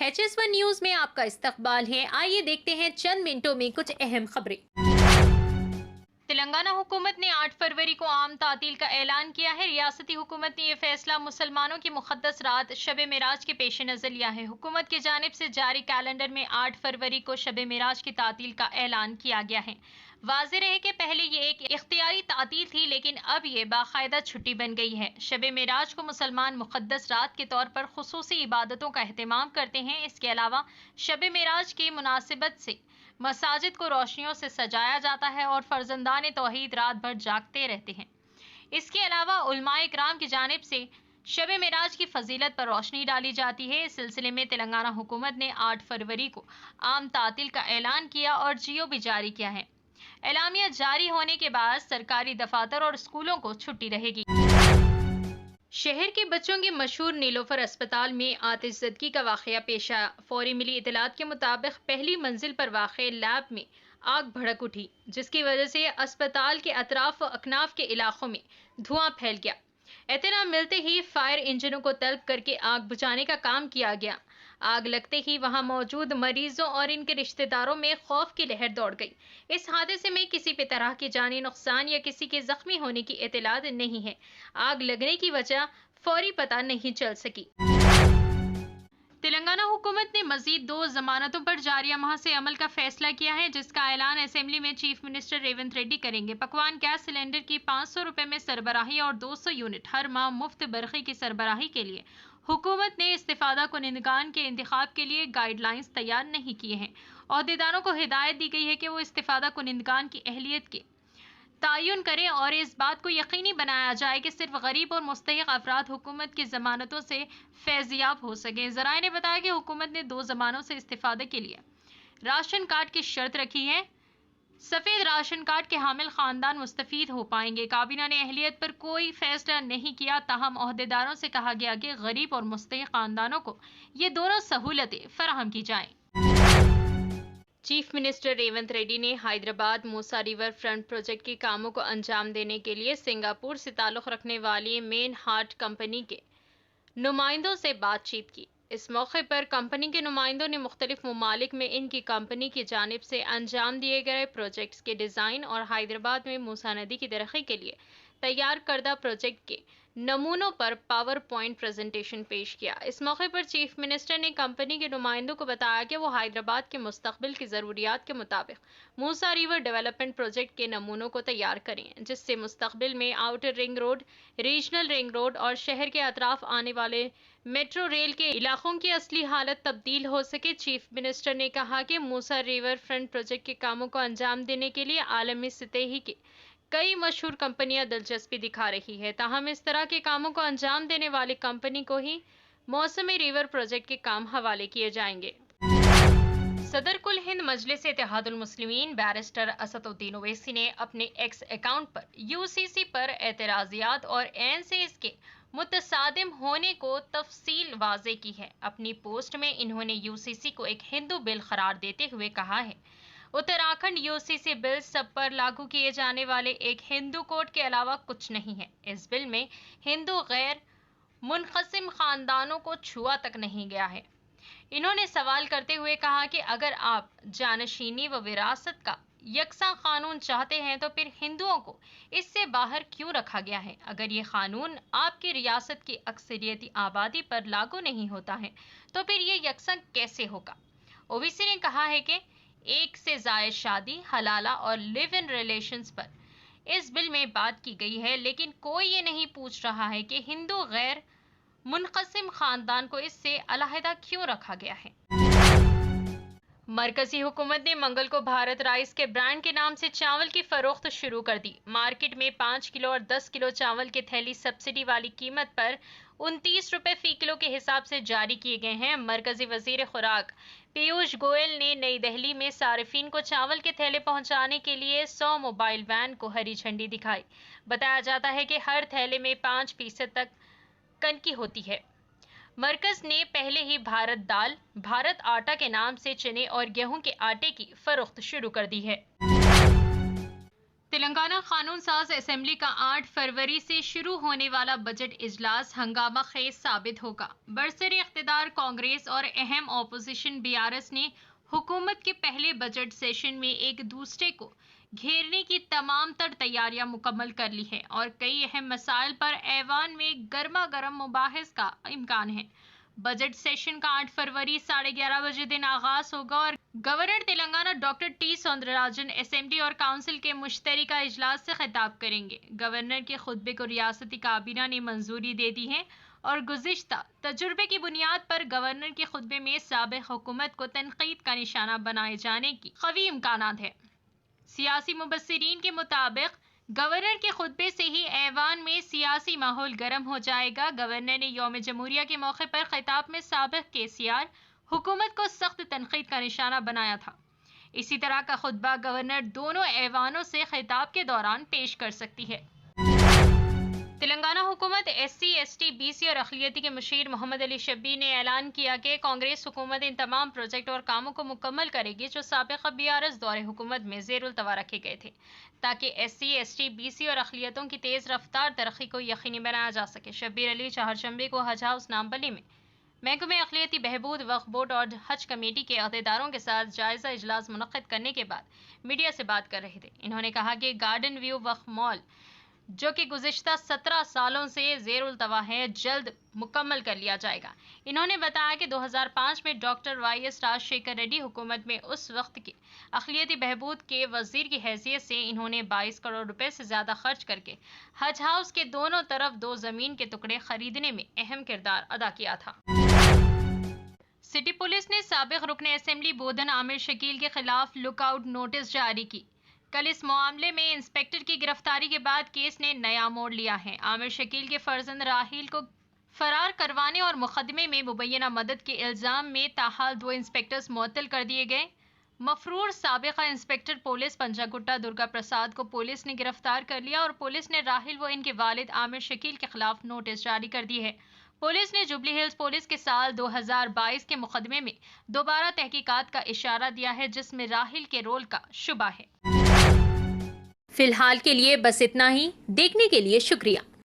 HS1 news में आपका इस्तकबाल है। आइए देखते हैं चंद मिनटों में कुछ अहम खबरें। तेलंगाना हुकूमत ने 8 फरवरी को आम तातील का ऐलान किया है। रियासती हुकूमत ने यह फैसला मुसलमानों की मुक़द्दस रात शब मेराज के पेश नज़र लिया है। हुकूमत की जानिब से जारी कैलेंडर में 8 फरवरी को शब मेराज की तातील का ऐलान किया गया है। वाज़ेह रहे कि पहले ये एक इख्तियारी तातील थी, लेकिन अब ये बाकायदा छुट्टी बन गई है। शब मेराज को मुसलमान मुक़द्दस रात के तौर पर खुसूसी इबादतों का एहतमाम करते हैं। इसके अलावा शब मेराज की मुनासिबत से मसाजिद को रोशनियों से सजाया जाता है और फर्जंदान तौहीद रात भर जागते रहते हैं। इसके अलावा उलमाए इकराम की जानिब से शब मेराज की फजीलत पर रोशनी डाली जाती है। इस सिलसिले में तेलंगाना हुकूमत ने 8 फरवरी को आम तातील का ऐलान किया और जियो भी जारी किया है। एलामिया जारी होने के बाद सरकारी दफातर और स्कूलों को छुट्टी रहेगी। शहर के बच्चों के मशहूर नीलोफर अस्पताल में आतिशज़दगी का वाक़या पेश आया। फौरी मिली इतलात के मुताबिक पहली मंजिल पर वाक़े लैब में आग भड़क उठी, जिसकी वजह से अस्पताल के अतराफ व अकनाफ के इलाकों में धुआं फैल गया। इत्तला मिलते ही फायर इंजनों को तलब करके आग बुझाने का काम किया गया। आग लगते ही वहां मौजूद मरीजों और इनके रिश्तेदारों में खौफ की लहर दौड़ गई। इस हादसे में किसी भी तरह की जानी नुकसान या किसी के जख्मी होने की इत्तलात नहीं है। आग लगने की वजह फौरी पता नहीं चल सकी। तेलंगाना हुकूमत ने मजीद 2 जमानतों पर जारिया माह से अमल का फैसला किया है, जिसका ऐलान असेंबली में चीफ मिनिस्टर रेवंत रेड्डी करेंगे। पकवान गैस सिलेंडर की 500 रुपए में सरबराही और 200 यूनिट हर माह मुफ्त बरक़ी की सरबराही के लिए हुकूमत ने इस्तिफादा कुनिंदगान के इंतखाब के लिए गाइडलाइंस तैयार नहीं किए हैं। ओहदेदारों को हिदायत दी गई है कि वो इस्तिफादा कुनिंदगान की अहलियत के तयन करें और इस बात को यकीनी बनाया जाए कि सिर्फ गरीब और मुस्तहिक अफराद हुकूमत की जमानतों से फैज़याब हो सकें। ज़राए ने बताया कि हुकूमत ने 2 जमानों से इस्तिफादे के लिए राशन कार्ड की शर्त रखी है। सफ़ेद राशन कार्ड के हामिल ख़ानदान मुस्तफ़ीद हो पाएंगे। काबीना ने अहलियत पर कोई फैसला नहीं किया, ताहम ओहदेदारों से कहा गया कि गरीब और मुस्तहिक ख़ानदानों को ये दोनों सहूलतें फराहम की जाएँ। चीफ मिनिस्टर रेवंत रेड्डी ने हैदराबाद मूसा रिवर फ्रंट प्रोजेक्ट के कामों को अंजाम देने के लिए सिंगापुर से ताल्लुक़ रखने वाली मेन हार्ट कंपनी के नुमाइंदों से बातचीत की। इस मौके पर कंपनी के नुमाइंदों ने मुख्तलिफ ममालिक में इनकी कंपनी की जानिब से अंजाम दिए गए प्रोजेक्ट्स के डिज़ाइन और हैदराबाद में मूसा नदी की तरक्की के लिए तैयार करदा प्रोजेक्ट के नमूनों पर पावर पॉइंट प्रेजेंटेशन पेश किया। इस मौके पर चीफ मिनिस्टर ने कंपनी के नुमाइंदों को बताया कि वो हैदराबाद के मुस्तकबिल की ज़रूरियात के मुताबिक मूसा रिवर डेवलपमेंट प्रोजेक्ट के नमूनों को तैयार करें, जिससे मुस्तकबिल में outer ring road, regional ring road और शहर के अतराफ आने वाले मेट्रो रेल के इलाकों की असली हालत तब्दील हो सके। चीफ मिनिस्टर ने कहा कि मूसा रिवर फ्रंट प्रोजेक्ट के कामों को अंजाम देने के लिए आलमी सतह की कई मशहूर कंपनियां दिलचस्पी दिखा रही है, ताहम इस तरह के कामों को अंजाम देने वाली कंपनी को ही मौसमी रिवर प्रोजेक्ट के काम हवाले किए जाएंगे। सदर कुल हिंद मजलिस इत्तेहादुल मुस्लिमीन बैरिस्टर असदुद्दीन ओवैसी ने अपने एक्स अकाउंट पर यूसीसी पर एतराजियात और एन से इसके मुतसादिम होने को तफसील वाज़े की है। अपनी पोस्ट में इन्होंने यूसीसी को एक हिंदू बिल करार देते हुए कहा है, उत्तराखंड यूसीसी बिल सब पर लागू किए जाने वाले एक हिंदू कोड के अलावा कुछ नहीं है। इस बिल में हिंदू गैर मुनक़सिम ख़ानदानों को छुआ तक नहीं गया है। इन्होंने सवाल करते हुए कहा कि अगर आप जानशीनी व विरासत का यकसा कानून चाहते हैं तो फिर हिंदुओं को इससे बाहर क्यों रखा गया है? अगर ये कानून आपकी रियासत की अक्सरियती आबादी पर लागू नहीं होता है तो फिर ये यकसा कैसे होगा? ओवैसी ने कहा है कि एक से ज़ायद शादी, हलाला और लिव इन रिलेशंस पर इस बिल में बात की गई है, लेकिन कोई ये नहीं पूछ रहा है कि हिंदू गैर मुनक़सिम ख़ानदान को इससे अलहदा क्यों रखा गया है। मरकजी हुकूमत ने मंगल को भारत राइस के ब्रांड के नाम से चावल की फरोख्त शुरू कर दी। मार्केट में 5 किलो और 10 किलो चावल के थैली सब्सिडी वाली कीमत पर 29 रुपए फी किलो के हिसाब से जारी किए गए हैं। मरकजी वजीर खुराक पीयूष गोयल ने नई दिल्ली में सारिफीन को चावल के थैले पहुंचाने के लिए 100 मोबाइल वैन को हरी झंडी दिखाई। बताया जाता है कि हर थैले में 5% तक कनकी होती है। मरकज ने पहले ही भारत दाल, भारत आटा के नाम से चने और गेहूं के आटे की फरोख्त शुरू कर दी है। تلنگانہ قانون ساز اسمبلی کا 8 فروری سے شروع ہونے والا بجٹ اجلاس ہنگامہ خیز ثابت ہوگا۔ برسر اقتدار کانگریس اور اہم اپوزیشن BRS نے حکومت کے پہلے بجٹ سیشن میں ایک دوسرے کو گھیرنے کی تمام تر تیاریاں مکمل کر لی ہیں اور کئی اہم مسائل پر ایوان میں گرما گرم مباحث کا امکان ہے۔ بجٹ سیشن کا 8 فروری 11:30 بجے دن آغاز ہوگا اور governor Telangana doctor T Soundararajan assembly اور کونسل کے مشترکہ اجلاس سے خطاب کریں گے۔ گورنر کے خطبے کو ریاستی کابینہ نے منظوری دے دی ہے اور گزشتہ تجربے کی بنیاد پر گورنر کے خطبے میں سابق حکومت کو تنقید کا نشانہ بنائے جانے کی قوی امکانات ہیں۔ سیاسی مبصرین کے مطابق گورنر کے خطبے سے ہی ایوان میں سیاسی ماحول گرم ہو جائے گا۔ گورنر نے یوم جمہوریہ کے موقع پر خطاب میں سابق KCR حکومت کو سخت تنقید کا نشانہ بنایا تھا۔ اسی طرح کا خطبہ گورنر دونوں ایوانوں سے خطاب کے دوران پیش کر سکتی ہے۔ تلنگانہ حکومت SC ST BC اور اقلیتی کے مشیر محمد علی شبیر نے اعلان کیا کہ کانگریس حکومت ان تمام پروجیکٹ اور کاموں کو مکمل کرے گی جو سابقہ BRS دور حکومت میں زیر التوا رکھے گئے تھے تاکہ SC ST BC اور اقلیتوں کی تیز رفتار ترقی کو یقینی بنایا جا سکے۔ شبیر علی چہارشنبے کو حج ہاؤس نامپلی میں محکمہ اقلیتی بہبود، وقف بورڈ اور حج کمیٹی کے عہدیداروں کے ساتھ جائزہ اجلاس منعقد کرنے کے بعد میڈیا سے بات کر رہے تھے۔ انہوں نے کہا کہ گارڈن ویو وقف مال جو کہ گزشتہ 17 سالوں سے زیر التوا ہے جلد مکمل کر لیا جائے گا۔ انہوں نے بتایا کہ 2005 میں ڈاکٹر YS راجشیکھر ریڈی حکومت میں اس وقت کے اقلیتی بہبود کے وزیر کی حیثیت سے انہوں نے 22 کروڑ روپے سے زیادہ خرچ کر کے حج ہاؤس کے دونوں طرف 2 زمین کے ٹکڑے خریدنے میں اہم کردار ادا کیا تھا۔ سٹی پولیس نے سابق رکن اسمبلی بودھن عامر شکیل کے خلاف لک آؤٹ نوٹس جاری کی۔ کل اس معاملے میں انسپکٹر کی گرفتاری کے بعد کیس نے نیا موڑ لیا ہے۔ عامر شکیل کے فرزند راہیل کو فرار کروانے اور مقدمے میں مبینہ مدد کے الزام میں تاحال 2 انسپکٹرز معطل کر دیے گئے۔ مفرور سابقہ انسپکٹر پولیس پنجاگٹا درگا پرساد کو پولیس نے گرفتار کر لیا اور پولیس نے راہیل و ان کے والد عامر شکیل کے خلاف نوٹس جاری کر دی ہے۔ پولیس نے جوبلی ہلز پولیس کے سال 2022 کے مقدمے میں دوبارہ تحقیقات کا اشارہ دیا ہے جس میں راہیل کے رول کا شبہ ہے۔ فی الحال کے لیے بس اتنا ہی۔ دیکھنے کے لیے شکریہ۔